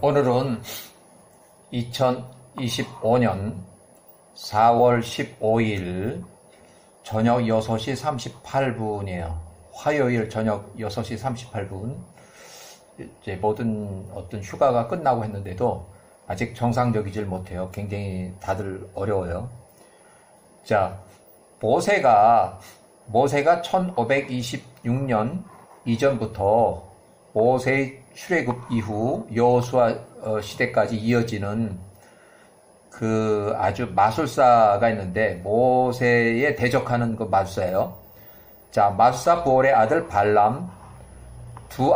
오늘은 2025년 4월 15일 저녁 6시 38분이에요. 화요일 저녁 6시 38분. 이제 모든 어떤 휴가가 끝나고 했는데도 아직 정상적이질 못해요. 굉장히 다들 어려워요. 자, 모세가 1526년 이전부터 모세의 출애굽 이후 여호수아 시대까지 이어지는 그 아주 마술사가 있는데 모세에 대적하는 그 마술사예요. 자, 마술사 부올의 아들 발람, 두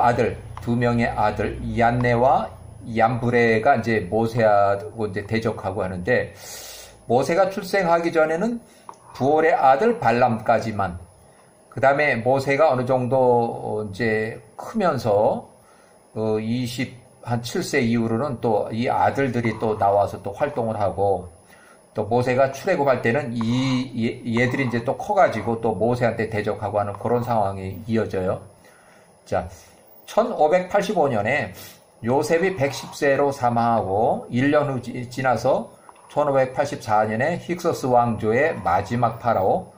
명의 아들 얀네와 얀브레가 이제 모세하고 이제 대적하고 하는데, 모세가 출생하기 전에는 부올의 아들 발람까지만, 그 다음에 모세가 어느 정도 이제 크면서 27세 이후로는 또 이 아들들이 또 나와서 또 활동을 하고, 또 모세가 출애굽할 때는 얘들이 이제 또 커가지고 또 모세한테 대적하고 하는 그런 상황이 이어져요. 자, 1585년에 요셉이 110세로 사망하고 1년 후 지나서 1584년에 힉소스 왕조의 마지막 파라오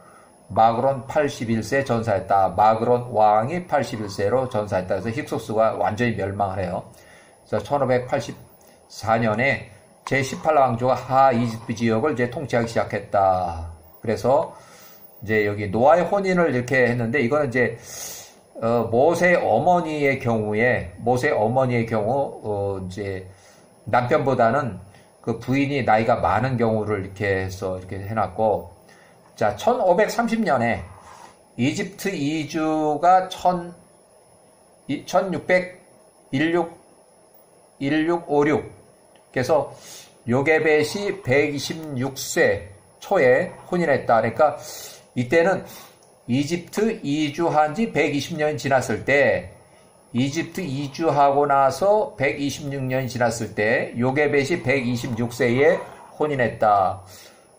마그론 81세 전사했다. 마그론 왕이 81세로 전사했다. 그래서 힉소스가 완전히 멸망을 해요. 그래서 1584년에 제18왕조가 하이집트 지역을 이제 통치하기 시작했다. 그래서 이제 여기 노아의 혼인을 이렇게 했는데, 이거는 이제 모세 어머니의 경우 이제 남편보다는 그 부인이 나이가 많은 경우를 이렇게 해서 이렇게 해놨고, 자, 1530년에 이집트 이주가 1656. 그래서 요게벳이 126세 초에 혼인했다. 그러니까 이때는 이집트 이주한 지 120년이 지났을 때, 이집트 이주하고 나서 126년이 지났을 때 요게벳이 126세에 혼인했다.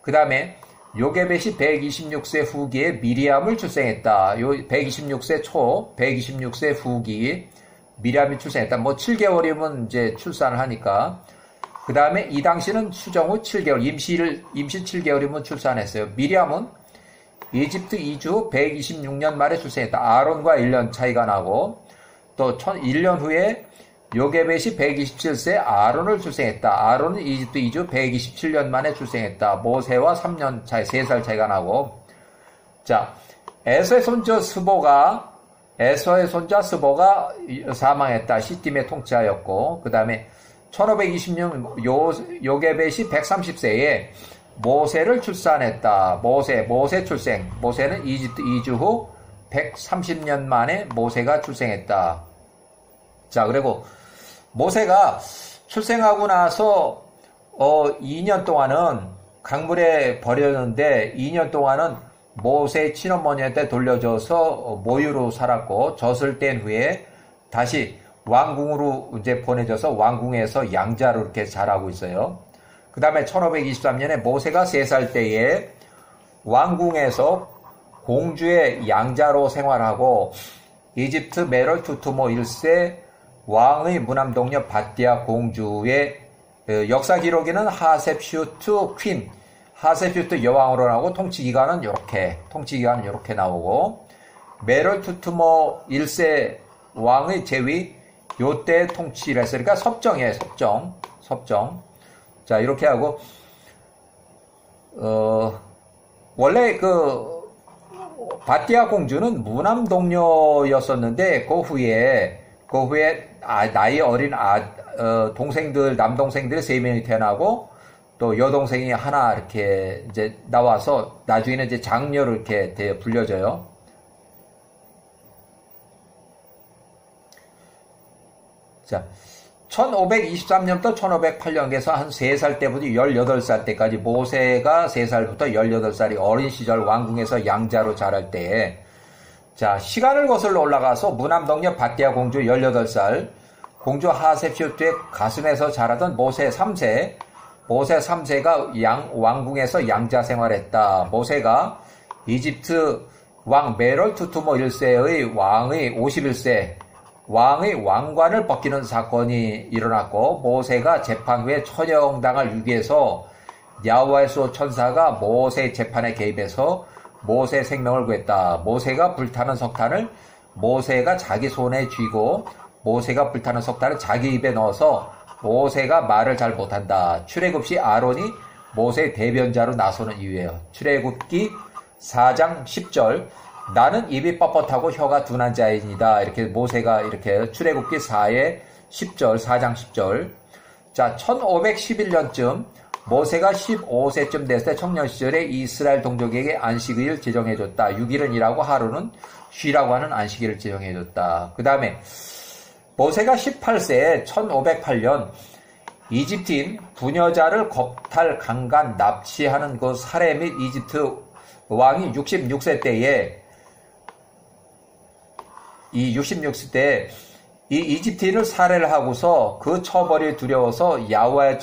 그 다음에 요게벳이 126세 후기에 미리암을 출생했다. 126세 후기 미리암이 출생했다. 뭐 7개월이면 이제 출산을 하니까. 그 다음에 이 당시는 수정 후 7개월, 임시 7개월이면 출산했어요. 미리암은 이집트 이주 후 126년 말에 출생했다. 아론과 1년 차이가 나고, 또 1년 후에 요게벳이 127세 아론을 출생했다. 아론은 이집트 이주 127년 만에 출생했다. 모세와 3년 차이, 3살 차이가 나고. 자, 에서의 손자 스보가 사망했다. 시팀에 통치하였고, 그 다음에 1520년 요게벳이 130세에 모세를 출산했다. 모세 출생. 모세는 이집트 이주 후 130년 만에 모세가 출생했다. 자, 그리고 모세가 출생하고 나서 2년 동안은 강물에 버렸는데, 2년 동안은 모세 친어머니한테 돌려줘서 모유로 살았고, 젖을 뗀 후에 다시 왕궁으로 이제 보내져서 왕궁에서 양자로 이렇게 자라고 있어요. 그 다음에 1523년에 모세가 3살 때에 왕궁에서 공주의 양자로 생활하고, 이집트 메롤 투투모 1세 왕의 무남동녀 바띠아 공주의 역사 기록에는 하셉슈트 여왕으로 나오고, 통치기간은 이렇게 나오고, 메롤 투투모 1세 왕의 제위 요때 통치를 했어요. 그러니까 섭정이에요. 섭정. 자, 이렇게 하고, 원래 바띠아 공주는 무남동녀였었는데, 그 후에 나이 어린 남동생들 3명이 태어나고, 또 여동생이 하나 이렇게 이제 나와서 나중에는 이제 장녀로 이렇게 불려져요. 자, 1523년부터 1508년에서 한 3살 때부터 18살 때까지, 모세가 3살부터 18살이 어린 시절 왕궁에서 양자로 자랄 때, 자, 시간을 거슬러 올라가서 무남동녀 바띠아 공주 18살, 공주 하셉슈트의 가슴에서 자라던 모세 3세가 왕궁에서 양자 생활했다. 모세가 이집트 왕 메롤 투투모 1세의 왕의 왕의 왕관을 벗기는 사건이 일어났고 모세가 재판 후에 처형당할 위기에서 야훼의 수호 천사가 모세 재판에 개입해서 모세 생명을 구했다. 모세가 불타는 석탄을 모세가 자기 손에 쥐고 모세가 불타는 석탄을 자기 입에 넣어서 모세가 말을 잘 못한다. 출애굽시 아론이 모세의 대변자로 나서는 이유예요. 출애굽기 4장 10절 나는 입이 뻣뻣하고 혀가 둔한 자이니다. 이렇게 모세가 이렇게 출애굽기 4의 10절 4장 10절 자 1511년쯤 모세가 15세쯤 됐을 때 청년 시절에 이스라엘 동족에게 안식일을 제정해줬다. 6일은 일하고 하루는 쉬라고 하는 안식일을 제정해줬다. 그 다음에 모세가 18세에 1508년 이집트인 부녀자를 겁탈 강간 납치하는 그 살해 및 이집트 왕이 66세 때에 이 이집트인을 살해를 하고서 그 처벌이 두려워서 야훼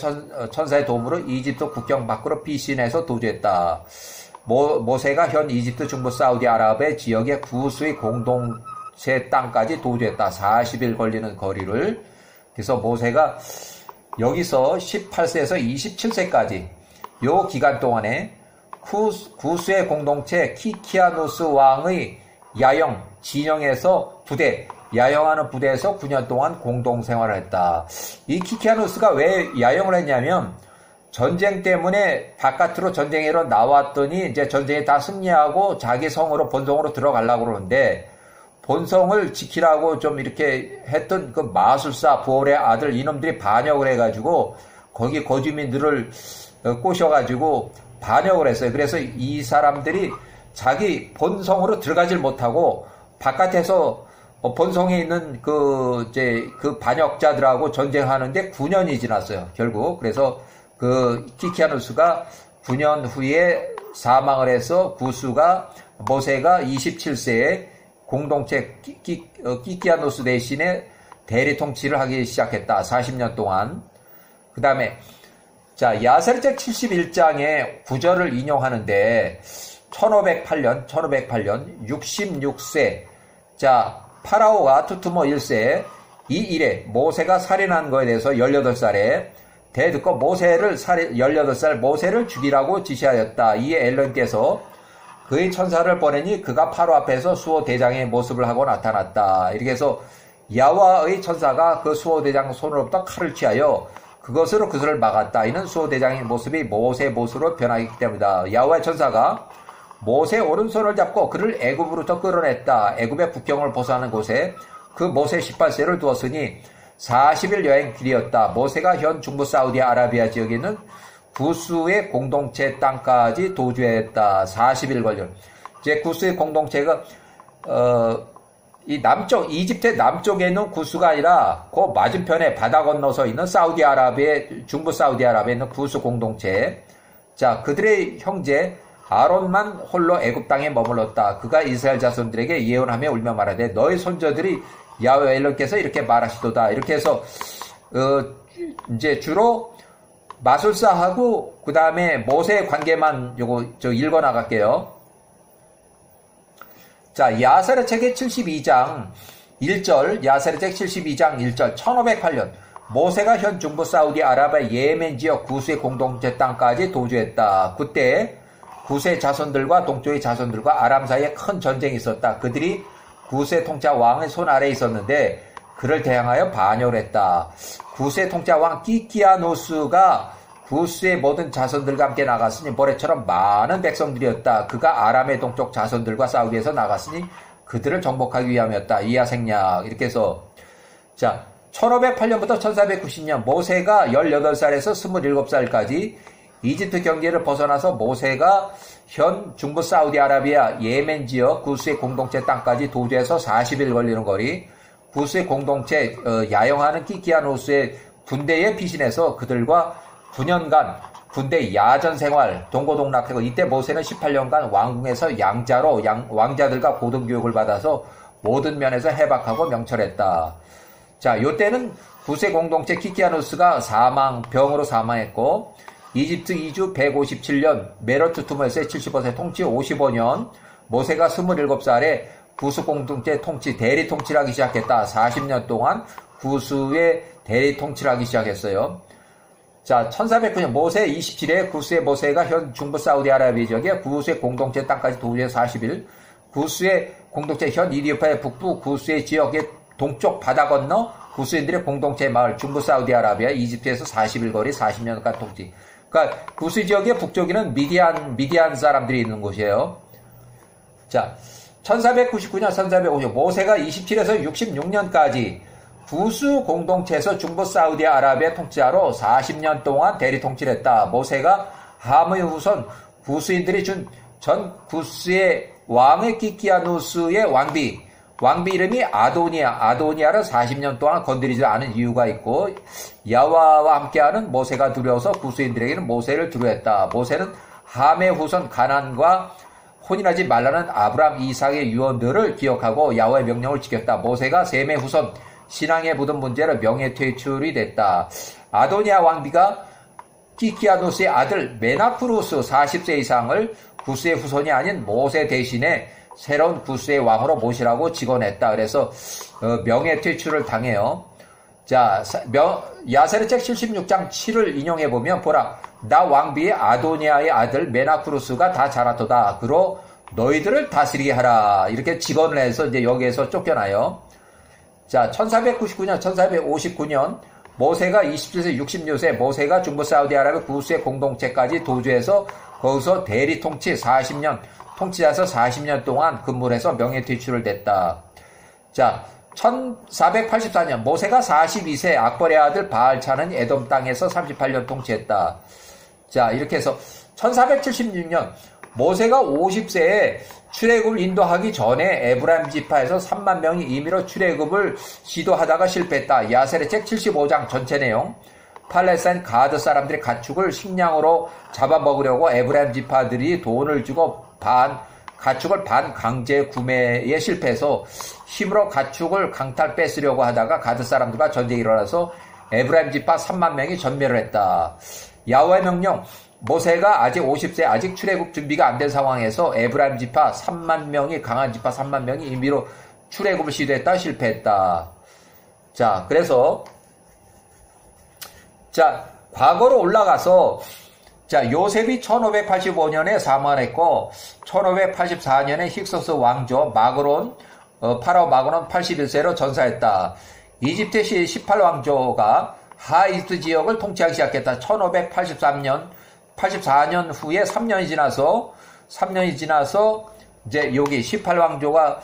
천사의 도움으로 이집트 국경 밖으로 피신해서 도주했다. 모세가 현 이집트 중부 사우디아라비아 지역의 구수의 공동체 땅까지 도주했다. 40일 걸리는 거리를. 그래서 모세가 여기서 18세에서 27세까지 요 기간 동안에 구수의 공동체 키키아누스 왕의 야영 진영에서 야영하는 부대에서 9년 동안 공동생활을 했다. 이 키키아누스가 왜 야영을 했냐면 전쟁 때문에 바깥으로 전쟁으로 나왔더니 이제 전쟁에 다 승리하고 자기 성으로 본성으로 들어가려고 그러는데 본성을 지키라고 좀 이렇게 했던 그 마술사 부올의 아들 이놈들이 반역을 해가지고 거기 거주민들을 꼬셔가지고 반역을 했어요. 그래서 이 사람들이 자기 본성으로 들어가질 못하고 바깥에서 본성에 있는 그 반역자들하고 전쟁하는데 9년이 지났어요. 결국. 그래서 그 키키아누스가 9년 후에 사망을 해서 모세가 27세에 공동체 키키아누스 대신에 대리 통치를 하기 시작했다. 40년 동안. 그 다음에 자 야세르책 71장의 구절을 인용하는데 1508년 66세 자 파라오가 투투모 1세 이 일에 모세가 살인한 거에 대해서 18살에 대듣고 18살 모세를 죽이라고 지시하였다. 이에 엘런께서 그의 천사를 보내니 그가 파로 앞에서 수호 대장의 모습을 하고 나타났다. 이렇게 해서 야훼의 천사가 그 수호 대장 손으로부터 칼을 취하여 그것으로 그들을 막았다. 이는 수호 대장의 모습이 모세 모습으로 변하기 때문이다. 야훼의 천사가 모세 오른손을 잡고 그를 애굽으로부터 끌어냈다. 애굽의 국경을 벗어나는 곳에 그 모세 18세를 두었으니 40일 여행 길이었다. 모세가 현 중부 사우디아라비아 지역에 있는 구스의 공동체 땅까지 도주했다. 40일 걸려. 이제 구스의 공동체가 이 남쪽 이집트 남쪽에 있는 구스가 아니라 그 맞은편에 바다 건너서 있는 중부 사우디아라비아에 있는 구스 공동체. 자, 그들의 형제 아론만 홀로 애굽 땅에 머물렀다. 그가 이스라엘 자손들에게 예언하며 울며 말하되 너희 손자들이 야훼 엘런께서 이렇게 말하시도다. 이렇게 해서 이제 주로 마술사하고 그 다음에 모세의 관계만 읽어 나갈게요. 자, 야세르책의 72장 1절, 야세르책 72장 1절, 1508년 모세가 현 중부 사우디아라비아 예멘 지역 구스의 공동체 땅까지 도주했다. 그때 구스의 자손들과 동쪽의 자손들과 아람 사이에 큰 전쟁이 있었다. 그들이 구스의 통치 왕의 손 아래에 있었는데 그를 대항하여 반역을 했다. 구스의 통치 왕 키키아누스가 구스의 모든 자손들과 함께 나갔으니 모래처럼 많은 백성들이었다. 그가 아람의 동쪽 자손들과 싸우기 위해서 나갔으니 그들을 정복하기 위함이었다. 이하 생략. 이렇게 해서 자 1508년부터 1490년 모세가 18살에서 27살까지 이집트 경계를 벗어나서 모세가 현 중부 사우디아라비아 예멘 지역 구스의 공동체 땅까지 도주해서 40일 걸리는 거리 구스의 공동체 야영하는 키키아누스의 군대에 피신해서 그들과 9년간 군대 야전 생활 동고동락하고 이때 모세는 18년간 왕궁에서 양자로 왕자들과 고등교육을 받아서 모든 면에서 해박하고 명철했다. 자, 요때는 구스의 공동체 키키아누스가 병으로 사망했고 이집트 이주 157년 메르투 투모에서의 75세 통치 55년 모세가 27살에 구수 공동체 통치, 대리 통치를 하기 시작했다. 40년 동안 구수의 대리 통치를 하기 시작했어요. 자, 1409년 모세 27회 구스의 모세가 현 중부 사우디아라비아 지역에 구스의 공동체 땅까지 도주해 40일, 구스의 공동체 현 이디오피아의 북부 구스의 지역의 동쪽 바다 건너 구스인들의 공동체 마을 중부 사우디아라비아 이집트에서 40일 거리 40년간 통치. 그러니까 구스 지역의 북쪽에는 미디안 사람들이 있는 곳이에요. 자, 1499년 1450년 모세가 27에서 66년까지 구스 공동체에서 중부 사우디아라비아 통치자로 40년 동안 대리 통치를 했다. 모세가 함의 후손 구스인들이 준 전 구스의 왕의 키키아누스의 왕비 이름이 아도니아를 40년 동안 건드리지 않은 이유가 있고, 야와와 함께하는 모세가 두려워서 구스인들에게는 모세를 두려워했다. 모세는 함의 후손 가난과 혼인하지 말라는 아브람 이삭의 유언들을 기억하고 야와의 명령을 지켰다. 모세가 셈의 후손 신앙에 묻은 문제로 명예퇴출이 됐다. 아도니아 왕비가 키키아누스의 아들 메나쿠루스 40세 이상을 구스의 후손이 아닌 모세 대신에 새로운 구스의 왕으로 모시라고 직언했다. 그래서 명예퇴출을 당해요. 자, 야세르책 76장 7을 인용해보면 보라, 나 왕비의 아도니아의 아들 메나쿠루스가 다 자라도다. 그로 너희들을 다스리게 하라. 이렇게 직언을 해서 이제 여기에서 쫓겨나요. 자, 1499년 1459년 모세가 27세 66세 모세가 중부 사우디아라비아 구스의 공동체까지 도주해서 거기서 대리 통치 40년 통치자서 40년 동안 근무를 해서 명예퇴출을 됐다. 자, 1484년 모세가 42세 악벌의 아들 바알차는 에돔 땅에서 38년 통치했다. 자, 이렇게 해서 1476년 모세가 50세에 출애굽을 인도하기 전에 에브라임 지파에서 3만 명이 임의로 출애굽을 시도하다가 실패했다. 야세르책 75장 전체 내용. 팔레스타인 가드 사람들의 가축을 식량으로 잡아먹으려고 에브라임 지파들이 돈을 주고 가축을 반 강제 구매에 실패해서 힘으로 가축을 강탈 뺏으려고 하다가 가드 사람들과 전쟁이 일어나서 에브라임 지파 3만 명이 전멸을 했다. 야훼의 명령, 모세가 아직 50세, 아직 출애굽 준비가 안 된 상황에서 에브라임 지파 3만 명이, 강한 지파 3만 명이 임의로 출애굽을 시도했다, 실패했다. 자, 그래서 자, 과거로 올라가서 자, 요셉이 1585년에 사망했고 1584년에 힉소스 왕조 마그론 파라오 마그론 81세로 전사했다. 이집트 18왕조가 하이스트 지역을 통치하기 시작했다. 1584년 후에 3년이 지나서 이제 여기 18왕조가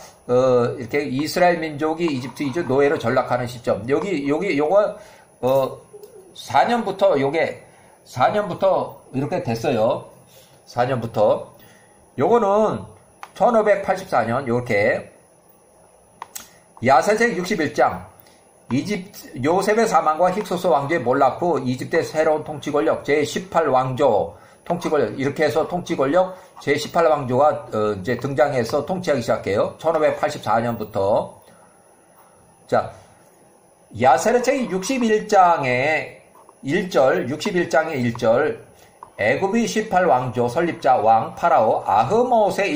이렇게 이스라엘 민족이 이집트 이주 노예로 전락하는 시점. 요거 4년부터 이렇게 됐어요. 4년부터. 요거는 1584년 요렇게 야세책 61장 요셉의 사망과 힉소스 왕조의 몰락 후 이집트의 새로운 통치 권력 제18왕조 통치 권력 이렇게 해서 통치 권력 제18왕조가 이제 등장해서 통치하기 시작해요. 1584년부터. 자, 야세르책 61장의 1절 애굽의 18왕조 설립자 왕 파라오 아흐모세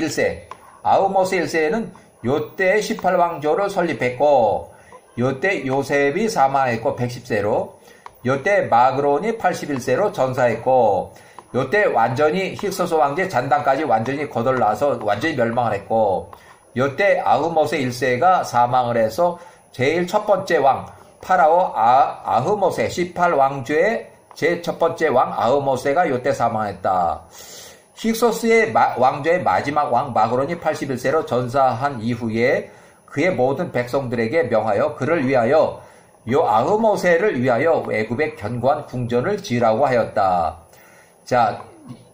1세는 요때 18왕조를 설립했고 요때 요셉이 사망했고 110세로 요때 마그론이 81세로 전사했고 요때 완전히 힉소스 왕제 잔당까지 완전히 거덜나서 완전히 멸망을 했고 요때 아흐모세 1세가 사망을 해서 제일 첫 번째 왕 파라오 아흐모세 18왕조의 제 첫 번째 왕 아흐모세가 요때 사망했다. 힉소스의 왕조의 마지막 왕 마그론이 81세로 전사한 이후에 그의 모든 백성들에게 명하여 그를 위하여 요 아흐모세를 위하여 애굽에 견고한 궁전을 지으라고 하였다. 자,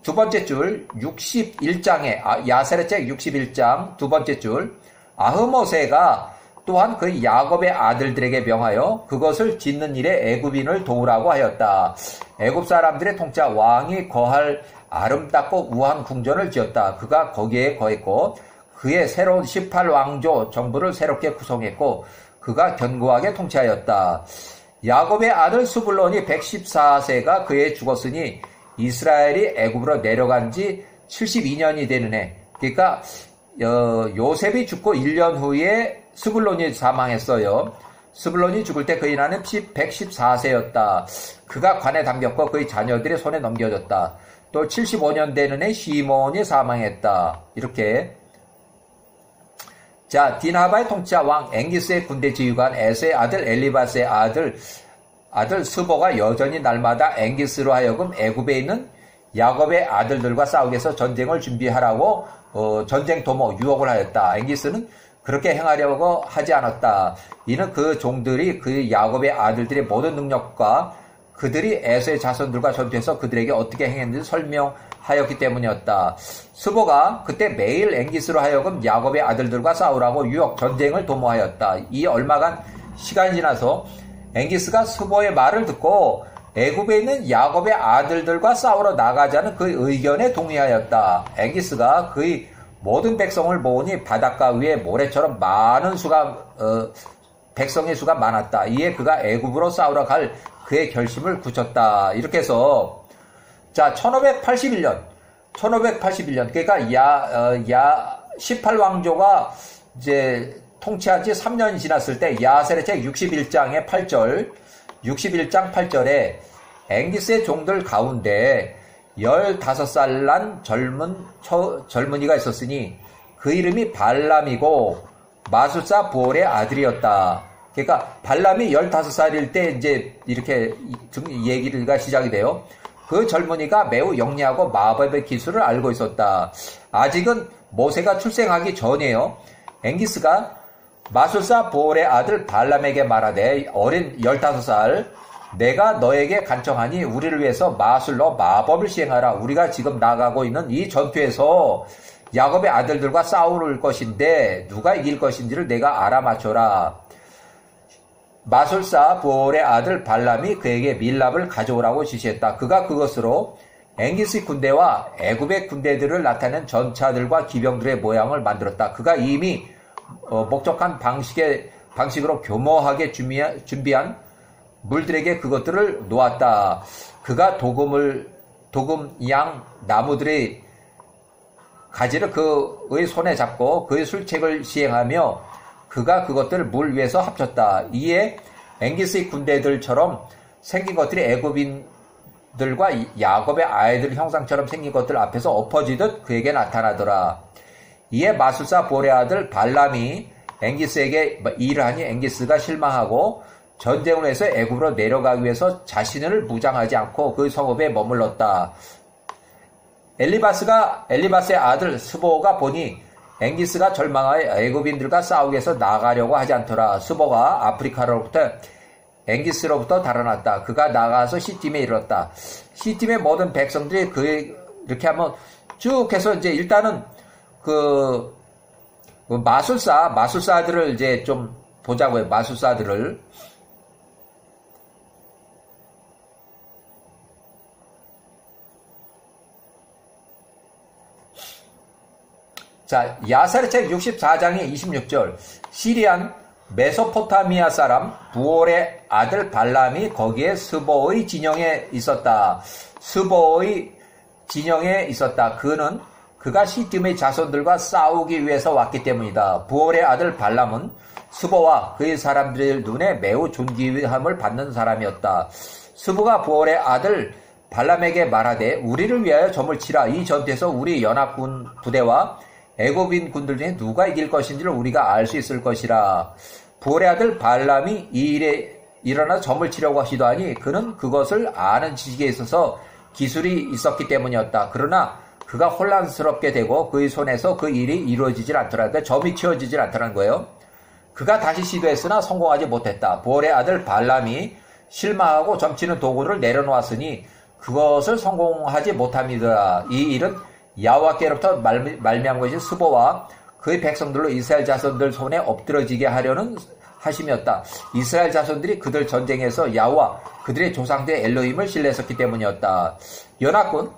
두 번째 줄 61장에 야세르책 61장 두 번째 줄 아흐모세가 또한 그 야곱의 아들들에게 명하여 그것을 짓는 일에 애굽인을 도우라고 하였다. 애굽 사람들의 통치자 왕이 거할 아름답고 우아한 궁전을 지었다. 그가 거기에 거했고 그의 새로운 18왕조 정부를 새롭게 구성했고 그가 견고하게 통치하였다. 야곱의 아들 스불론이 114세가 그에 죽었으니 이스라엘이 애굽으로 내려간 지 72년이 되는 해. 그러니까 요셉이 죽고 1년 후에 스불론이 사망했어요. 스불론이 죽을 때 그의 나이는 114세였다. 그가 관에 담겼고 그의 자녀들의 손에 넘겨졌다. 또 75년 되는 해 시몬이 사망했다. 이렇게. 자, 디나바의 통치자 왕 앵기스의 군대 지휘관 에스의 아들 엘리바스의 아들 스보가 여전히 날마다 앵기스로 하여금 애굽에 있는 야곱의 아들들과 싸우기 위해서 전쟁을 준비하라고 전쟁 도모 유혹을 하였다. 앵기스는 그렇게 행하려고 하지 않았다. 이는 그 종들이 그 야곱의 아들들의 모든 능력과 그들이 에서의 자손들과 전투해서 그들에게 어떻게 행했는지 설명하였기 때문이었다. 스보가 그때 매일 앵기스로 하여금 야곱의 아들들과 싸우라고 유혹 전쟁을 도모하였다. 이 얼마간 시간이 지나서 앵기스가 스보의 말을 듣고 애굽에 있는 야곱의 아들들과 싸우러 나가자는 그의 의견에 동의하였다. 앵기스가 그의 모든 백성을 모으니 바닷가 위에 모래처럼 많은 백성의 수가 많았다. 이에 그가 애굽으로 싸우러 갈 그의 결심을 굳혔다. 이렇게 해서 자 1581년 그러니까 18왕조가 이제 통치한 지 3년이 지났을 때 야셀의 책 61장의 8절 61장 8절에 앵기스의 종들 가운데 15살 난 젊은이가 있었으니 그 이름이 발람이고 마술사 부올의 아들이었다. 그러니까 발람이 15살일 때 이제 이렇게 얘기가 시작이 돼요. 그 젊은이가 매우 영리하고 마법의 기술을 알고 있었다. 아직은 모세가 출생하기 전이에요. 앵기스가 마술사 부올의 아들 발람에게 말하되 어린 15살 내가 너에게 간청하니 우리를 위해서 마술로 마법을 시행하라. 우리가 지금 나가고 있는 이 전투에서 야곱의 아들들과 싸울 것인데 누가 이길 것인지를 내가 알아맞혀라. 마술사 부올의 아들 발람이 그에게 밀랍을 가져오라고 지시했다. 그가 그것으로 앵기스 군대와 애굽의 군대들을 나타낸 전차들과 기병들의 모양을 만들었다. 그가 이미 목적한 방식으로 교모하게 준비한 물들에게 그것들을 놓았다. 그가 도금 양 나무들의 가지를 그의 손에 잡고 그의 술책을 시행하며 그가 그것들을 물 위에서 합쳤다. 이에 앵기스의 군대들처럼 생긴 것들이 애굽인들과 야곱의 아이들 형상처럼 생긴 것들 앞에서 엎어지듯 그에게 나타나더라. 이에 마술사 볼의 아들 발람이 앵기스에게 일을 하니 앵기스가 실망하고 전쟁을 해서 애굽으로 내려가기 위해서 자신을 무장하지 않고 그 성읍에 머물렀다. 엘리바스의 아들 스보가 보니 앵기스가 절망하여 애굽인들과 싸우기 위해서 나가려고 하지 않더라. 스보가 아프리카로부터 앵기스로부터 달아났다. 그가 나가서 시팀에 이르렀다. 시팀의 모든 백성들이 이렇게 한번 쭉 해서 이제 일단은 마술사들을 이제 좀 보자고요. 마술사들을. 자, 야살의 책 64장의 26절. 시리안 메소포타미아 사람 부올의 아들 발람이 거기에 스보의 진영에 있었다. 그가 시팀의 자손들과 싸우기 위해서 왔기 때문이다. 부올의 아들 발람은 스보와 그의 사람들의 눈에 매우 존귀함을 받는 사람이었다. 스보가 부올의 아들 발람에게 말하되 우리를 위하여 점을 치라. 이 전투에서 우리 연합군 부대와 애굽인 군들 중에 누가 이길 것인지를 우리가 알 수 있을 것이라. 부올의 아들 발람이 이 일에 일어나 점을 치려고 하시더니 그는 그것을 아는 지식에 있어서 기술이 있었기 때문이었다. 그러나 그가 혼란스럽게 되고 그의 손에서 그 일이 이루어지질 않더라. 그러니까 점이 치워지질 않더라는 거예요. 그가 다시 시도했으나 성공하지 못했다. 부올의 아들 발람이 실망하고 점치는 도구를 내려놓았으니 그것을 성공하지 못합니다. 이 일은 야호와께로부터 말미암은 것이 스보와 그의 백성들로 이스라엘 자손들 손에 엎드러지게 하려는 하심이었다. 이스라엘 자손들이 그들 전쟁에서 야호와 그들의 조상들의 엘로힘을 신뢰했었기 때문이었다. 연합군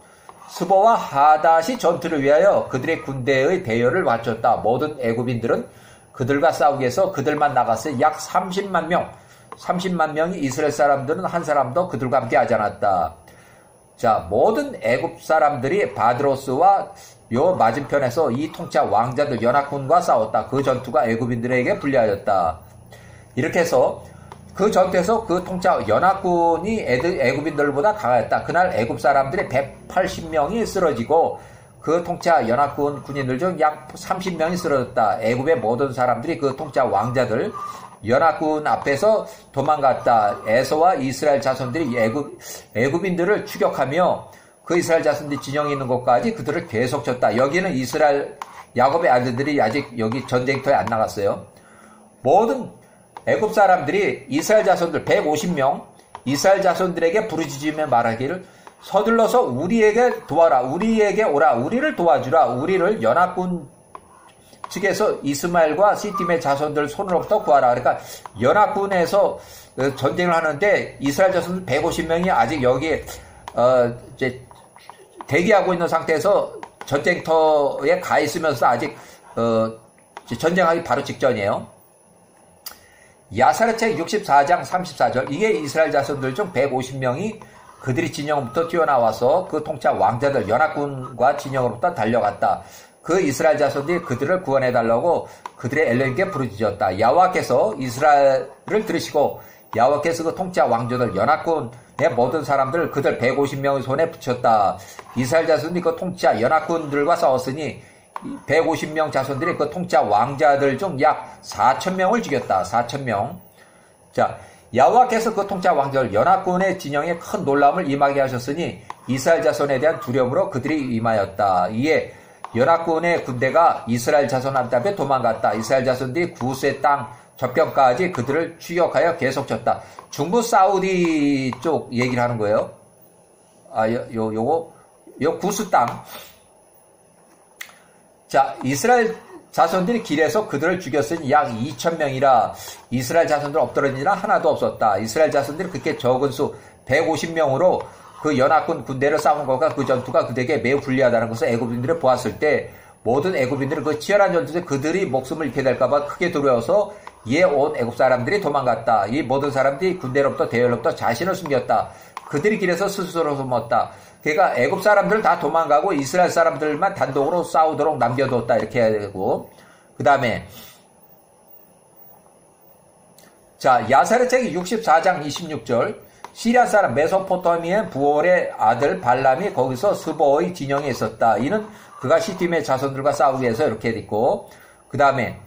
스보와 하닷이 전투를 위하여 그들의 군대의 대열을 갖췄다. 모든 애굽인들은 그들과 싸우기 위해서 그들만 나갔을 약 30만 명이 이스라엘 사람들은 한 사람도 그들과 함께 하지 않았다. 자, 모든 애굽 사람들이 바드로스와 요 맞은편에서 이 통치자 왕자들 연합군과 싸웠다. 그 전투가 애굽인들에게 불리하였다. 이렇게 해서 그 전투에서 그 통치자 연합군이 애굽인들보다 강하였다. 그날 애굽 사람들이 180명이 쓰러지고 그 통치자 연합군 군인들 중 약 30명이 쓰러졌다. 애굽의 모든 사람들이 그 통치자 왕자들 연합군 앞에서 도망갔다. 에서와 이스라엘 자손들이 애굽인들을 추격하며 그 이스라엘 자손들이 진영이 있는 곳까지 그들을 계속 쳤다. 여기는 이스라엘 야곱의 아들들이 아직 여기 전쟁터에 안 나갔어요. 모든 애굽 사람들이 이스라엘 자손들 150명 이스라엘 자손들에게 부르짖으며 말하기를 서둘러서 우리에게 도와라. 우리에게 오라. 우리를 도와주라. 우리를 연합군 측에서 이스마엘과 시팀의 자손들 손으로부터 구하라. 그러니까 연합군에서 전쟁을 하는데 이스라엘 자손들 150명이 아직 여기에 이제 대기하고 있는 상태에서 전쟁터에 가 있으면서 아직 전쟁하기 바로 직전이에요. 야사르책 64장 34절 이게 이스라엘 자손들 중 150명이 그들이 진영부터 튀어나와서 그 통치자 왕자들 연합군과 진영으로부터 달려갔다. 그 이스라엘 자손들이 그들을 구원해달라고 그들의 엘로힘께 부르짖었다. 야호와께서 이스라엘을 들으시고 야호와께서 그 통치자 왕자들 연합군의 모든 사람들을 그들 150명의 손에 붙였다. 이스라엘 자손들이 그 통치자 연합군들과 싸웠으니 150명 자손들이 그 통치자 왕자들 중 약 4,000명을 죽였다. 4,000명. 자, 야호와께서 그 통치자 왕자들 연합군의 진영에 큰 놀람을 임하게 하셨으니 이스라엘 자손에 대한 두려움으로 그들이 임하였다. 이에 연합군의 군대가 이스라엘 자손한테 앞에 도망갔다. 이스라엘 자손들이 구스의 땅 저편까지 그들을 추격하여 계속 쳤다. 중부 사우디 쪽 얘기를 하는 거예요. 요 구스 땅. 자, 이스라엘 자손들이 길에서 그들을 죽였으니 약 2,000명이라 이스라엘 자손들 엎드러진 이는 하나도 없었다. 이스라엘 자손들이 그렇게 적은 수 150명으로 그 연합군 군대를 싸운 것과 그 전투가 그들에게 매우 불리하다는 것을 애굽인들이 보았을 때 모든 애굽인들은 그 치열한 전투에 그들이 목숨을 잃게 될까봐 크게 두려워서 이에 온 애굽 사람들이 도망갔다. 이 모든 사람들이 군대로부터 대열로부터 자신을 숨겼다. 그들이 길에서 스스로 숨었다. 그러니까 애굽 사람들 다 도망가고 이스라엘 사람들만 단독으로 싸우도록 남겨뒀다. 이렇게 해야 되고 그 다음에 자 야사르책 64장 26절 시리아 사람 메소포타미아 부올의 아들 발람이 거기서 스보의 진영에 있었다. 이는 그가 시팀의 자손들과 싸우기 위해서 이렇게 됐고 그 다음에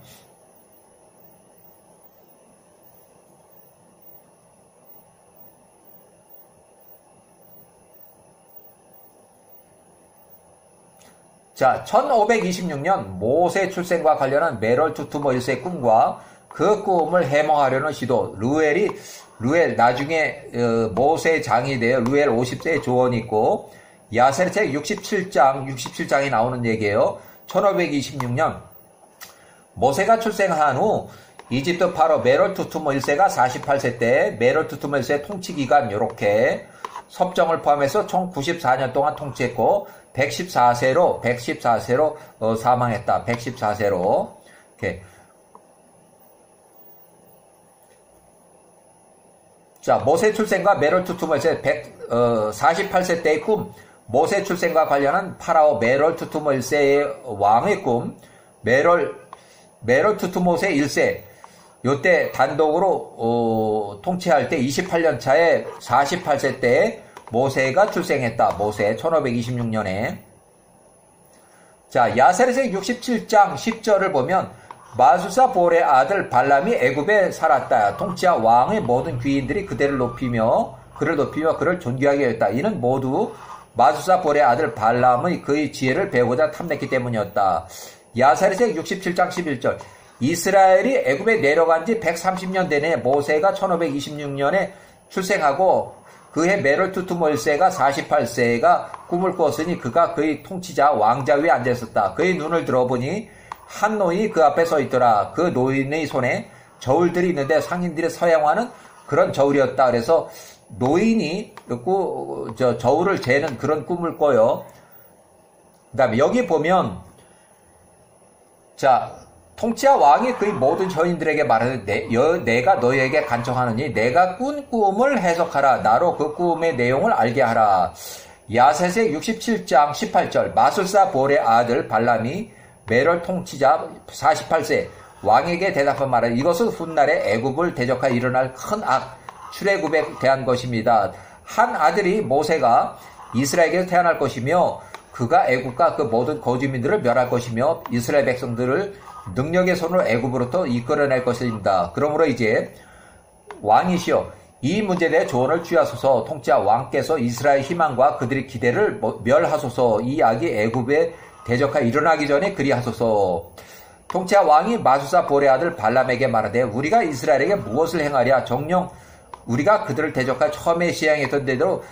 자 1526년 모세 출생과 관련한 메롤 투투모 1세의 꿈과 그 꿈을 해몽하려는 시도 루엘 나중에 모세의 장이 되어 루엘 50세의 조언이 있고 야사르책 67장이 나오는 얘기예요. 1526년 모세가 출생한 후 이집트 파로 메롤 투투모 1세가 48세 때 메롤 투투모 1세의 통치기간 요렇게 섭정을 포함해서 총 94년 동안 통치했고 114세로 사망했다. 114세로 이렇게. 자, 모세 출생과 메롤 투투모일세 48세 때의 꿈, 모세 출생과 관련한 파라오 메롤 투투모 1세의 왕의 꿈, 메롤 투투모세 1세, 요때 단독으로 통치할 때 28년 차에 48세 때에 모세가 출생했다. 모세 1526년에. 자, 야사르책 67장 10절을 보면 마수사 볼의 아들 발람이 애굽에 살았다. 통치자 왕의 모든 귀인들이 그를 높이며 그를 존귀하게 했다. 이는 모두 마수사 볼의 아들 발람의 그의 지혜를 배우고자 탐냈기 때문이었다. 야사르책 67장 11절 이스라엘이 애굽에 내려간 지 130년 되네. 모세가 1526년에 출생하고 그해 메롤 투투모 1세가 48세가 꿈을 꾸었으니 그가 그의 통치자 왕자 위에 앉아있었다. 그의 눈을 들어보니 한 노인이 그 앞에 서 있더라. 그 노인의 손에 저울들이 있는데 상인들이 서양화는 그런 저울이었다. 그래서 노인이 저울을 재는 그런 꿈을 꿔요. 그 다음에 여기 보면 자 통치자 왕이 그의 모든 저인들에게 말하되 내가 너희에게 간청하느니 내가 꾼 꿈을 해석하라. 나로 그 꿈의 내용을 알게 하라. 야셋의 67장 18절 마술사 볼의 아들 발람이 메롤 통치자 48세 왕에게 대답한 말은 이것은 훗날에 애굽을 대적하여 일어날 큰 악 출애굽에 대한 것입니다. 한 아들이 모세가 이스라엘에게서 태어날 것이며 그가 애굽과 그 모든 거주민들을 멸할 것이며 이스라엘 백성들을 능력의 손으로 애굽으로부터 이끌어낼 것입니다. 그러므로 이제 왕이시여 이 문제에 대해 조언을 취하소서. 통치자 왕께서 이스라엘 희망과 그들의 기대를 멸하소서. 이 악이 애굽에 대적하여 일어나기 전에 그리하소서. 통치자 왕이 마술사 볼의 아들 발람에게 말하되 우리가 이스라엘에게 무엇을 행하랴. 정녕 우리가 그들을 대적하여 처음에 시행했던 대로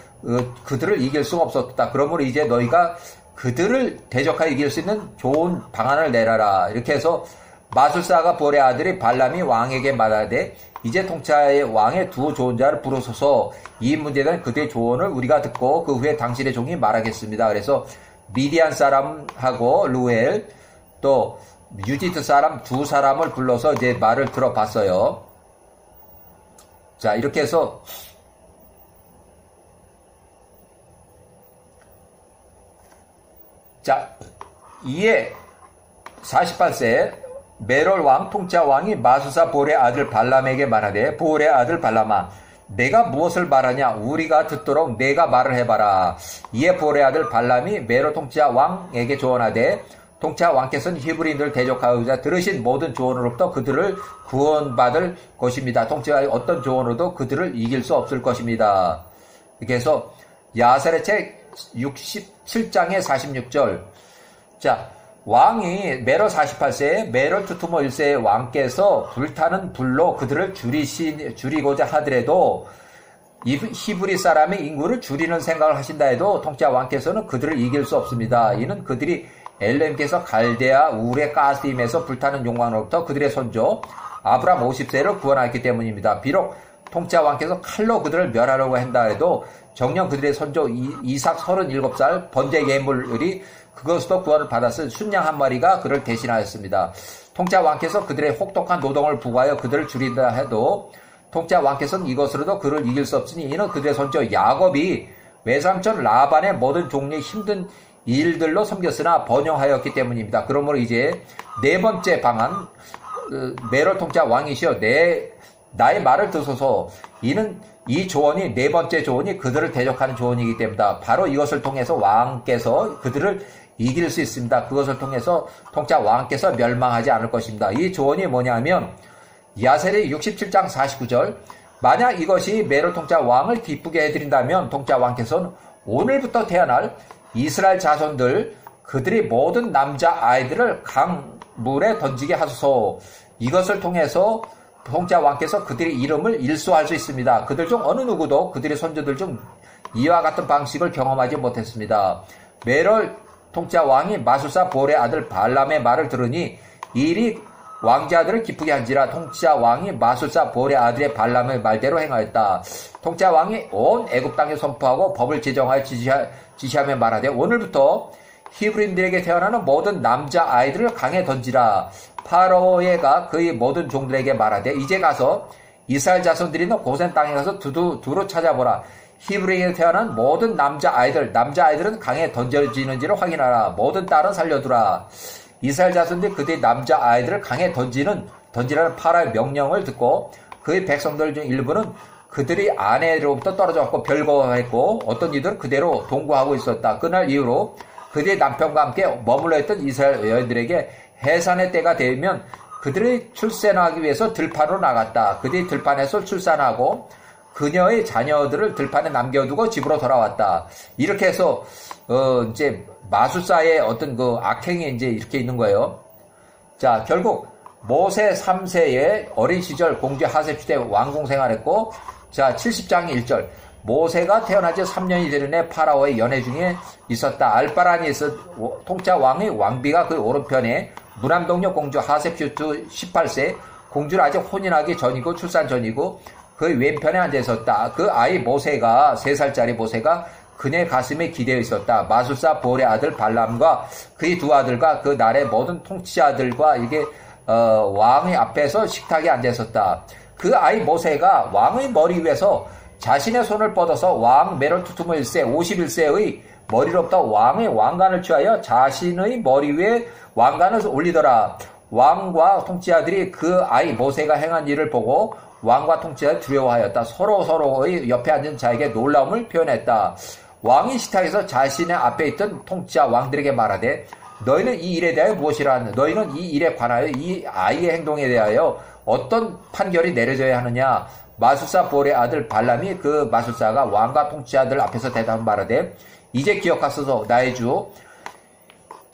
그들을 이길 수가 없었다. 그러므로 이제 너희가 그들을 대적하여 이길 수 있는 좋은 방안을 내라라. 이렇게 해서 마술사가 볼의 아들이 발람이 왕에게 말하되 이제 통치자의 왕의 두 조언자를 부르소서. 이 문제에 대한 그들의 조언을 우리가 듣고 그 후에 당신의 종이 말하겠습니다. 그래서 미디안 사람하고 루엘 또 유디트 사람 두 사람을 불러서 이제 말을 들어봤어요. 자, 이렇게 해서 자, 이에 48세 메롤 왕 통치자 왕이 마술사 볼의 아들 발람에게 말하되 볼의 아들 발람아 내가 무엇을 말하냐 우리가 듣도록 내가 말을 해봐라. 이에 볼의 아들 발람이 메롤 통치자 왕에게 조언하되 통치자 왕께서는 히브리인들을 대적하고자 들으신 모든 조언으로부터 그들을 구원받을 것입니다. 통치자의 어떤 조언으로도 그들을 이길 수 없을 것입니다. 이렇게 해서 야살의 책 67장의 46절 자 왕이 메롤 48세에 메롤 투투모 1세의 왕께서 불타는 불로 그들을 줄이고자 하더라도 히브리 사람의 인구를 줄이는 생각을 하신다 해도 통치자 왕께서는 그들을 이길 수 없습니다. 이는 그들이 엘렘께서 갈대아 우르의 가스임에서 불타는 용광로부터 그들의 선조 아브람 50세를 구원하였기 때문입니다. 비록 통치자 왕께서 칼로 그들을 멸하려고 한다 해도 정녕 그들의 선조 이삭 37살 번제 예물이 그것으로 구원을 받았을 순양 한 마리가 그를 대신하였습니다. 통치자 왕께서 그들의 혹독한 노동을 부과하여 그들을 줄인다 해도 통치자 왕께서는 이것으로도 그를 이길 수 없으니 이는 그들의 선조 야곱이 외삼촌 라반의 모든 종류의 힘든 일들로 섬겼으나 번영하였기 때문입니다. 그러므로 이제 네 번째 방안 메롤 통치자 왕이시여 나의 말을 듣소서. 이는 이 조언이 네 번째 조언이 그들을 대적하는 조언이기 때문이다. 바로 이것을 통해서 왕께서 그들을 이길 수 있습니다. 그것을 통해서 통치자 왕께서 멸망하지 않을 것입니다. 이 조언이 뭐냐면 야셀의 67장 49절 만약 이것이 메롤 통치자 왕을 기쁘게 해드린다면 통치자 왕께서는 오늘부터 태어날 이스라엘 자손들 그들이 모든 남자 아이들을 강물에 던지게 하소서. 이것을 통해서 통치자 왕께서 그들의 이름을 일소할 수 있습니다. 그들 중 어느 누구도 그들의 손주들 중 이와 같은 방식을 경험하지 못했습니다. 메롤 통치자 왕이 마술사 볼의 아들 발람의 말을 들으니 일이 왕자들을 기쁘게 한지라 통치자 왕이 마술사 볼의 아들의 발람의 말대로 행하였다. 통치자 왕이 온 애굽 땅에 선포하고 법을 제정하여 지시하며 말하되 오늘부터 히브리인들에게 태어나는 모든 남자 아이들을 강에 던지라. 파로에가 그의 모든 종들에게 말하되 이제 가서 이스라엘 자손들이 있는 고센 땅에 가서 두루 찾아보라. 히브리인에 태어난 모든 남자아이들은 강에 던져지는지를 확인하라. 모든 딸은 살려두라. 이스라엘 자손들이 그들의 남자아이들을 강에 던지라는 파라의 명령을 듣고 그의 백성들 중 일부는 그들이 아내로부터 떨어져갖고 별거했고 어떤 이들은 그대로 동거하고 있었다. 그날 이후로 그들의 남편과 함께 머물러 있던 이스라엘 여인들에게 해산의 때가 되면 그들이 출산하기 위해서 들판으로 나갔다. 그들이 들판에서 출산하고 그녀의 자녀들을 들판에 남겨두고 집으로 돌아왔다. 이렇게 해서 이제 마술사의 어떤 그 악행이 이제 이렇게 있는 거예요. 자, 결국 모세 3세의 어린 시절 공주 하셉시대 왕궁 생활했고, 자 70장 1절 모세가 태어난 지 3년이 되는 해 파라오의 연애 중에 있었다. 알바란에서 통치자 왕의 왕비가 그 오른편에 무남동녀 공주 하셉슈트 18세 공주를 아직 혼인하기 전이고 출산 전이고 그 왼편에 앉아 있었다. 그 아이 모세가 3살짜리 모세가 그녀의 가슴에 기대어 있었다. 마술사 볼의 아들 발람과 그의 두 아들과 그 나라의 모든 통치자들과 이게 왕의 앞에서 식탁에 앉아 있었다. 그 아이 모세가 왕의 머리 위에서 자신의 손을 뻗어서 왕 메로투투모 1세 51세의 머리로부터 왕의 왕관을 취하여 자신의 머리 위에 왕관을 올리더라. 왕과 통치자들이 그 아이 모세가 행한 일을 보고 왕과 통치자를 두려워하였다. 서로의 옆에 앉은 자에게 놀라움을 표현했다. 왕이 식탁에서 자신의 앞에 있던 통치자 왕들에게 말하되 너희는 이 일에 대하여 무엇이라 하느냐? 너희는 이 일에 관하여 이 아이의 행동에 대하여 어떤 판결이 내려져야 하느냐? 마술사 볼의 아들 발람이 그 마술사가 왕과 통치자들 앞에서 대답한 말하되 이제 기억하소서 나의 주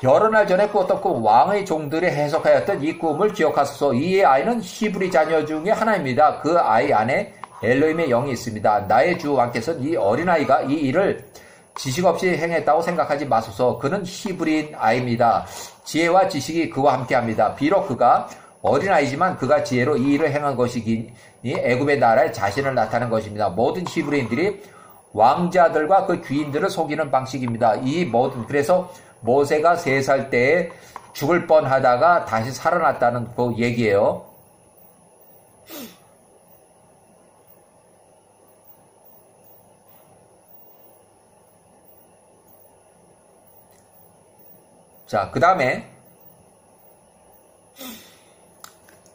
여러 날 전에 꾸었던 꿈 왕의 종들이 해석하였던 이 꿈을 기억하소서. 이 아이는 히브리 자녀 중에 하나입니다. 그 아이 안에 엘로힘의 영이 있습니다. 나의 주 왕께서는 이 어린아이가 이 일을 지식 없이 행했다고 생각하지 마소서. 그는 히브리인 아이입니다. 지혜와 지식이 그와 함께합니다. 비록 그가 어린아이지만 그가 지혜로 이 일을 행한 것이기니 애굽의 나라에 자신을 나타낸 것입니다. 모든 히브리인들이 왕자들과 그 귀인들을 속이는 방식입니다. 그래서 모세가 3살 때에 죽을 뻔하다가 다시 살아났다는 그 얘기예요. 자, 그 다음에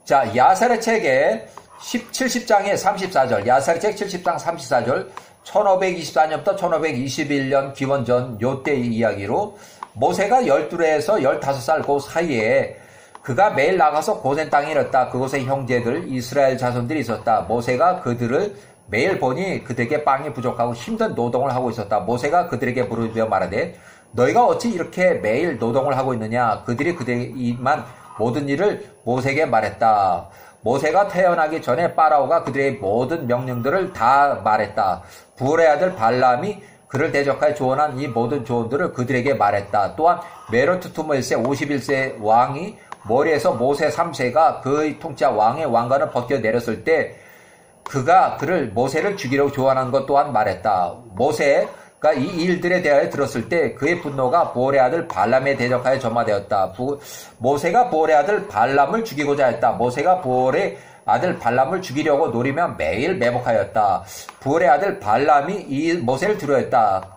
야살의 책에 70장에 34절, 야살의 책 70장 34절, 1524년부터 1521년 기원전 요때의 이야기로 모세가 12에서 15살 그 사이에 그가 매일 나가서 고센 땅에 이뤘다. 그곳에 형제들 이스라엘 자손들이 있었다. 모세가 그들을 매일 보니 그들에게 빵이 부족하고 힘든 노동을 하고 있었다. 모세가 그들에게 물으며 말하되 너희가 어찌 이렇게 매일 노동을 하고 있느냐? 그들이 그들만 모든 일을 모세에게 말했다. 모세가 태어나기 전에 파라오가 그들의 모든 명령들을 다 말했다. 부울의 아들 발람이 그를 대적하여 조언한 이 모든 조언들을 그들에게 말했다. 또한 메로투투모 1세 51세 왕이 머리에서 모세 3세가 그의 통치자 왕의 왕관을 벗겨 내렸을 때 그가 모세를 죽이려고 조언한 것 또한 말했다. 모세가 이 일들에 대하여 들었을 때 그의 분노가 부올의 아들 발람에 대적하여 점화되었다. 모세가 부올의 아들 발람을 죽이고자 했다. 모세가 부올의 아들 발람을 죽이려고 노리며 매일 매복하였다. 부올의 아들 발람이 이 모세를 두려워했다.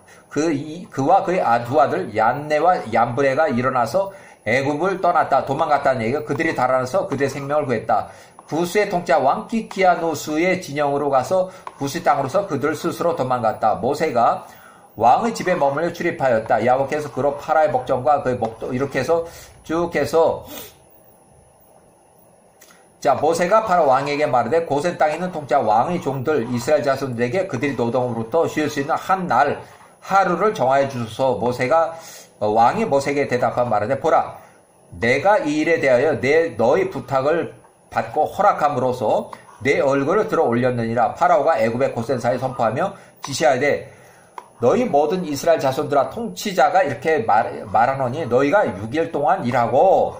그와 그의 두 아들 얀네와 얀브레가 일어나서 애굽을 떠났다. 도망갔다는 얘기가 그들이 달아나서 그들의 생명을 구했다. 구스의 통치자 왕 키키아누스의 진영으로 가서 구스 땅으로서 그들 스스로 도망갔다. 모세가 왕의 집에 머물러 출입하였다. 야곱께서 그로 파라의 목전과 그의 목도 이렇게 해서 쭉 해서 모세가 파라 왕에게 말하되 고센 땅에 있는 통치자 왕의 종들 이스라엘 자손들에게 그들이 노동으로부터 쉴 수 있는 한 날 하루를 정하여 주소서. 왕이 모세에게 대답한 말하되 보라 내가 이 일에 대하여 너의 부탁을 받고 허락함으로써 내 얼굴을 들어 올렸느니라. 파라오가 애굽의 고센사에 선포하며 지시하되 너희 모든 이스라엘 자손들아 통치자가 이렇게 말하노니 너희가 6일 동안 일하고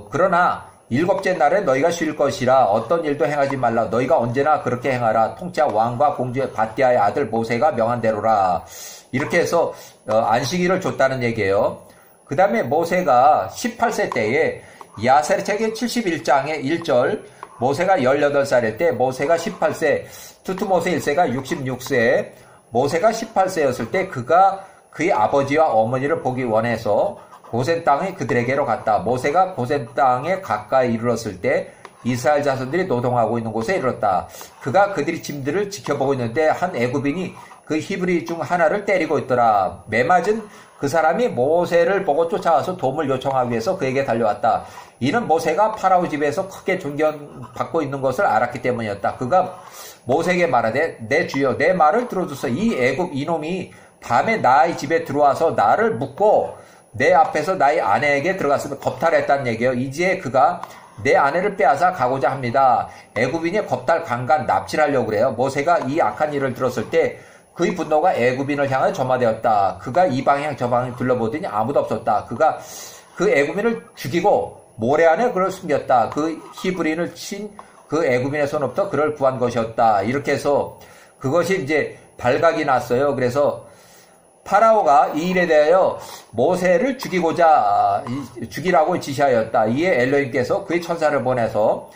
그러나 7째 날에 너희가 쉴 것이라. 어떤 일도 행하지 말라. 너희가 언제나 그렇게 행하라. 통치자 왕과 공주의 바띠아의 아들 모세가 명한 대로라. 이렇게 해서 안식일을 줬다는 얘기예요. 그 다음에 모세가 18세 때에 야살의 책의 71장의 1절 모세가 18살일 때 모세가 18세 투투모세 1세가 66세 모세가 18세였을 때 그가 그의 아버지와 어머니를 보기 원해서 고센 땅에 그들에게로 갔다. 모세가 고센 땅에 가까이 이르렀을 때 이스라엘 자손들이 노동하고 있는 곳에 이르렀다. 그가 그들이 짐들을 지켜보고 있는데 한 애굽인이 그 히브리 중 하나를 때리고 있더라. 매맞은 그 사람이 모세를 보고 쫓아와서 도움을 요청하기 위해서 그에게 달려왔다. 이는 모세가 파라오 집에서 크게 존경받고 있는 것을 알았기 때문이었다. 그가 모세에게 말하되 내 주여 내 말을 들어주소. 이 애굽 이놈이 밤에 나의 집에 들어와서 나를 묶고 내 앞에서 나의 아내에게 들어갔으면 겁탈했다는 얘기예요. 이제 그가 내 아내를 빼앗아 가고자 합니다. 애굽인이 겁탈 강간 납치하려고 그래요. 모세가 이 악한 일을 들었을 때 그의 분노가 애굽인을 향하여 점화되었다. 그가 이 방향 저 방향 둘러보더니 아무도 없었다. 그가 그 애굽인을 죽이고 모래 안에 그를 숨겼다. 그 히브리인을 친 그 애굽인의 손으로부터 그를 구한 것이었다. 이렇게 해서 그것이 이제 발각이 났어요. 그래서 파라오가 이 일에 대하여 모세를 죽이라고 지시하였다. 이에 엘로힘께서 그의 천사를 보내서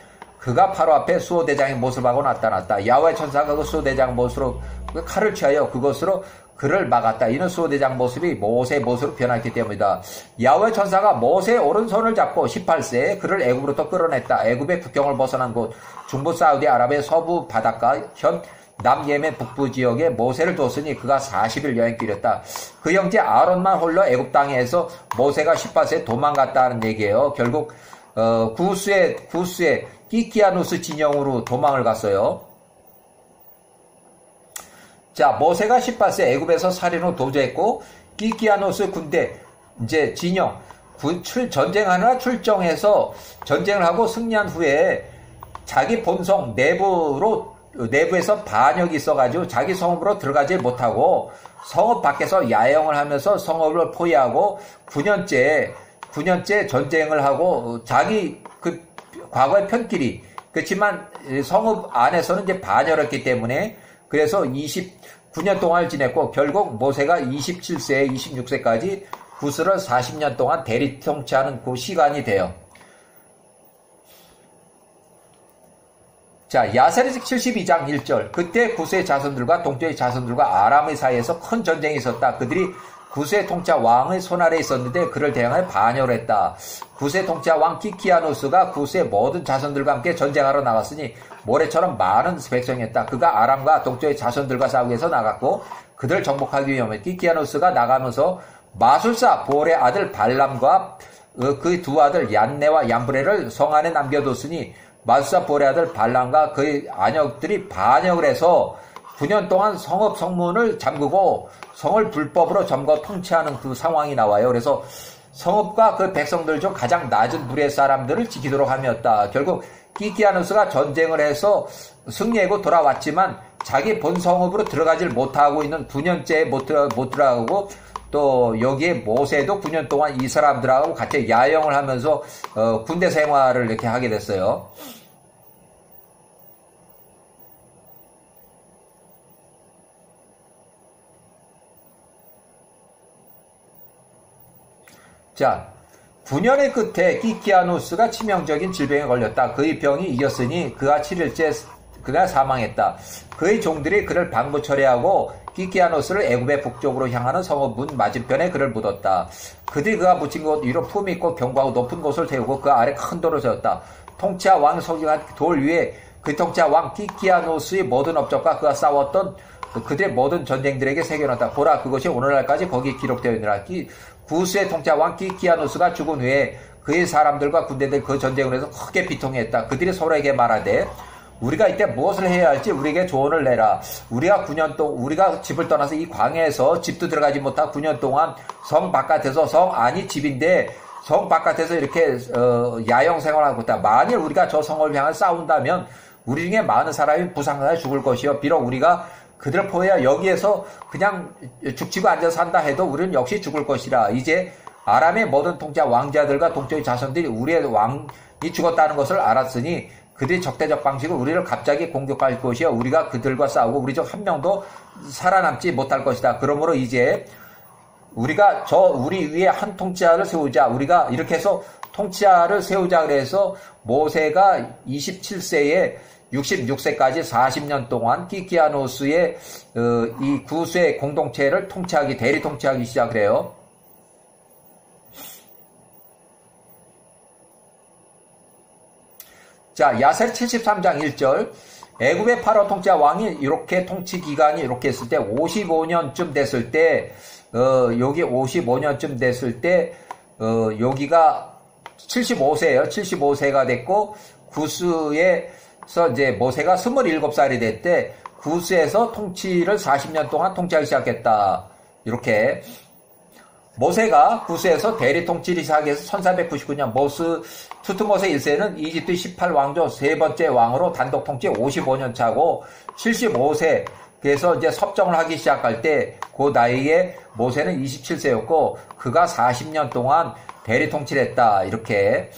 그가 바로 앞에 수호대장의 모습하고 나타났다. 야훼 천사가 그 수호대장 모습으로 그 칼을 취하여 그것으로 그를 막았다. 이는 수호대장 모습이 모세의 모습으로 변했기 때문이다. 야훼 천사가 모세의 오른손을 잡고 18세에 그를 애굽으로부터 끌어냈다. 애굽의 국경을 벗어난 곳 중부 사우디아라비아 서부 바닷가 현 남예멘 북부 지역에 모세를 뒀으니 그가 40일 여행길이었다. 그 형제 아론만 홀로 애굽 땅에서 모세가 18세에 도망갔다는 얘기예요. 결국 구스의 키키아누스 진영으로 도망을 갔어요. 자, 모세가 18세 애굽에서 살인으로 도주했고 키키아누스 군대 이제 진영 전쟁하느라 출정해서 전쟁을 하고 승리한 후에 자기 본성 내부에서 반역이 있어가지고 자기 성읍으로 들어가지 못하고 성읍 밖에서 야영을 하면서 성읍을 포위하고 9년째 전쟁을 하고 자기 그 과거의 편끼리 그렇지만 성읍 안에서는 이제 반열했기 때문에 그래서 29년 동안을 지냈고 결국 모세가 27세, 26세까지 구스를 40년 동안 대리 통치하는 그 시간이 돼요. 자, 야세르식 72장 1절. 그때 구스의 자손들과 동쪽의 자손들과 아람의 사이에서 큰 전쟁이 있었다. 그들이 구스의 통치자 왕의 손아래에 있었는데 그를 대항하여 반역을 했다. 구스의 통치자 왕 키키아누스가 구스의 모든 자손들과 함께 전쟁하러 나갔으니 모래처럼 많은 백성이었다. 그가 아람과 동쪽의 자손들과 싸우기 위해서 나갔고 그들을 정복하기 위해 키키아누스가 나가면서 마술사 보올의 아들 발람과 그 두 아들 얀네와 얀브레를 성 안에 남겨뒀으니 마술사 보올의 아들 발람과 그의 아녀들이 반역을 해서 9년 동안 성읍 성문을 잠그고 성을 불법으로 점거 통치하는 그 상황이 나와요. 그래서 성읍과 그 백성들 중 가장 낮은 무리의 사람들을 지키도록 함이었다. 결국 키키아누스가 전쟁을 해서 승리하고 돌아왔지만 자기 본 성읍으로 들어가질 못하고 있는 9년째 못 들어가고 또 여기에 모세도 9년 동안 이 사람들하고 같이 야영을 하면서 군대 생활을 이렇게 하게 됐어요. 자, 9년의 끝에 키키아누스가 치명적인 질병에 걸렸다. 그의 병이 이겼으니 그가 7일째 그가 사망했다. 그의 종들이 그를 방부 처리하고 키키아누스를 애굽의 북쪽으로 향하는 성읍 문 맞은편에 그를 묻었다. 그들이 그가 묻힌 곳 위로 품 있고 견고하고 높은 곳을 세우고 그 아래 큰 돌을 세웠다. 통치자 왕 서기관 돌 위에 그 통치자 왕 키키아누스의 모든 업적과 그가 싸웠던 그들의 모든 전쟁들에게 새겨놨다. 보라, 그것이 오늘날까지 거기에 기록되어 있느라. 구스의 통치자 왕 키키아누스가 죽은 후에 그의 사람들과 군대들 그 전쟁을 해서 크게 비통했다. 그들이 서로에게 말하되 우리가 이때 무엇을 해야 할지 우리에게 조언을 내라. 우리가 집을 떠나서 이 광야에서 집도 들어가지 못하고 9년 동안 성 바깥에서 성 안이 집인데 성 바깥에서 이렇게 야영 생활하고 있다. 만일 우리가 저 성을 향해 싸운다면 우리 중에 많은 사람이 부상하여 죽을 것이요. 비록 우리가 그들을 포위하여 여기에서 그냥 죽치고 앉아서 산다 해도 우리는 역시 죽을 것이라. 이제 아람의 모든 통치자 왕자들과 동쪽의 자손들이 우리의 왕이 죽었다는 것을 알았으니 그들이 적대적 방식으로 우리를 갑자기 공격할 것이요. 우리가 그들과 싸우고 우리 중 한 명도 살아남지 못할 것이다. 그러므로 이제 우리가 우리 위에 한 통치자를 세우자. 우리가 이렇게 해서 통치자를 세우자 그래서 모세가 27세에 66세까지 40년 동안 키키아누스의 이 구스의 공동체를 대리 통치하기 시작을 해요. 자, 야셀 73장 1절. 애굽의 파라 통치자 왕이 이렇게 통치 기간이 이렇게 했을 때 55년쯤 됐을 때 여기 55년쯤 됐을 때 여기가 75세예요. 75세가 됐고 구스에서 이제 모세가 27살이 됐대. 구스에서 통치를 40년 동안 통치하기 시작했다. 이렇게 모세가 구스에서 대리 통치를 시작해서 1499년 투트모세 1세는 이집트 18왕조 세 번째 왕으로 단독 통치 55년 차고 75세 그래서 이제 섭정을 하기 시작할 때 그 나이에 모세는 27세였고 그가 40년 동안 대리 통치를 했다. 이렇게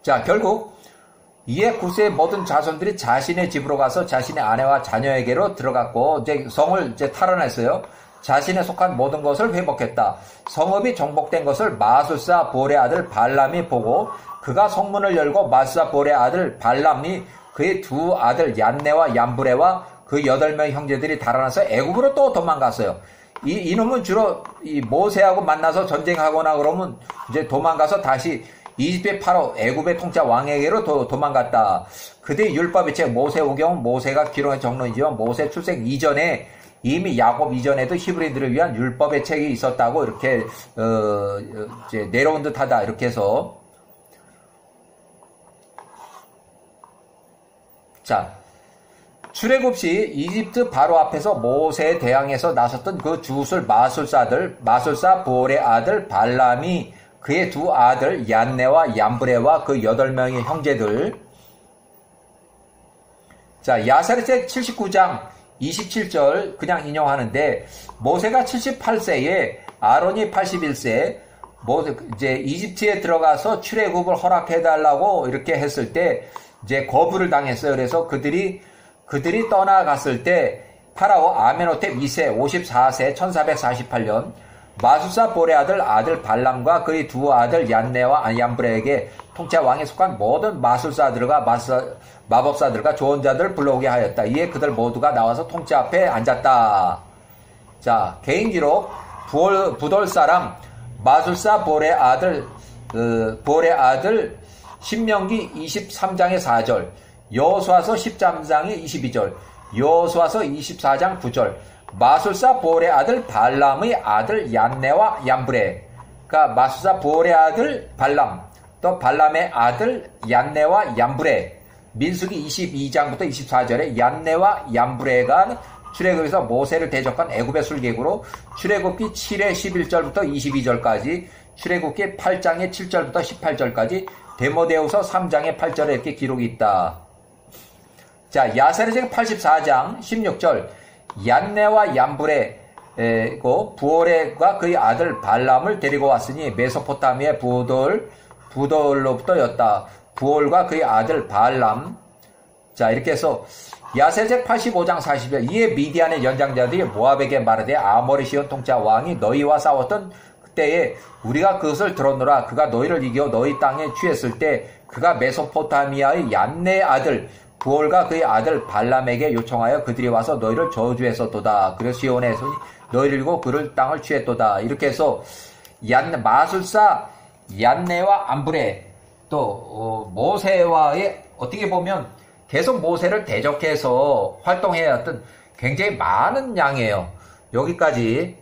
자, 결국 이에 구스의 모든 자손들이 자신의 집으로 가서 자신의 아내와 자녀에게로 들어갔고 이제 성을 이제 탈환했어요. 자신에 속한 모든 것을 회복했다. 성읍이 정복된 것을 마술사 볼의 아들 발람이 보고 그가 성문을 열고 마술사 볼의 아들 발람이 그의 두 아들 얀네와 얀브레와 그 8명의 형제들이 달아나서 애굽으로 또 도망갔어요. 이놈은 주로 이 모세하고 만나서 전쟁하거나 그러면 이제 도망가서 다시 이집트의 파로 애굽의 통치 왕에게로 도망갔다. 그들이 율법의 책 모세오경은 모세가 기록한 정론이지만 모세 출생 이전에 이미 야곱 이전에도 히브리들을 위한 율법의 책이 있었다고 이렇게 이제 내려온 듯하다 이렇게 해서 자 출애굽 시 이집트 바로 앞에서 모세에 대항해서 나섰던 그 주술 마술사 볼의 아들 발람이 그의 두 아들 얀네와 얀브레와 그 8명의 형제들. 자, 야사리책 79장 27절 그냥 인용하는데 모세가 78세에 아론이 81세 이제 이집트에 들어가서 출애굽을 허락해 달라고 이렇게 했을 때 이제 거부를 당했어요. 그래서 그들이 떠나갔을 때 파라오 아멘호텝 2세 54세 1448년 마술사 볼의 아들 발람과 그의 두 아들 얀네와 얀브레에게 통치 왕에 속한 모든 마술사들과 마법사들과 조언자들을 불러오게 하였다. 이에 그들 모두가 나와서 통치 앞에 앉았다. 자, 개인기록 부돌 사람 마술사 볼의 아들 신명기 23장의 4절 여호수아서 13장의 22절 여호수아서 24장 9절 마술사 볼의 아들 발람의 아들 얀네와 얀브레 그러니까 마술사 볼의 아들 발람 또 발람의 아들 얀네와 얀브레 민수기 22장부터 24절에 얀네와 얀브레가 출애굽에서 모세를 대적한 애굽의 술객으로 출애굽기 7의 11절부터 22절까지 출애굽기 8장의 7절부터 18절까지 데모데후서 3장의 8절에 이렇게 기록이 있다. 자, 야사리책 84장 16절 얀네와 얀브레고 부올과 그의 아들 발람을 데리고 왔으니 메소포타미아의 부돌로부터였다. 부올과 그의 아들 발람. 자, 이렇게 해서 야세책 85장 40절 이에 미디안의 연장자들이 모압에게 말하되 아모리 시온 통치 왕이 너희와 싸웠던 그때에 우리가 그것을 들었노라. 그가 너희를 이겨 너희 땅에 취했을 때 그가 메소포타미아의 얀네의 아들 부올과 그의 아들 발람에게 요청하여 그들이 와서 너희를 저주했었도다. 그래서 시온에서 너희를 이고 그를 땅을 취했도다. 이렇게 해서 마술사 얀네와 얀브레 또 모세와의 어떻게 보면 계속 모세를 대적해서 활동해왔던 굉장히 많은 양이에요. 여기까지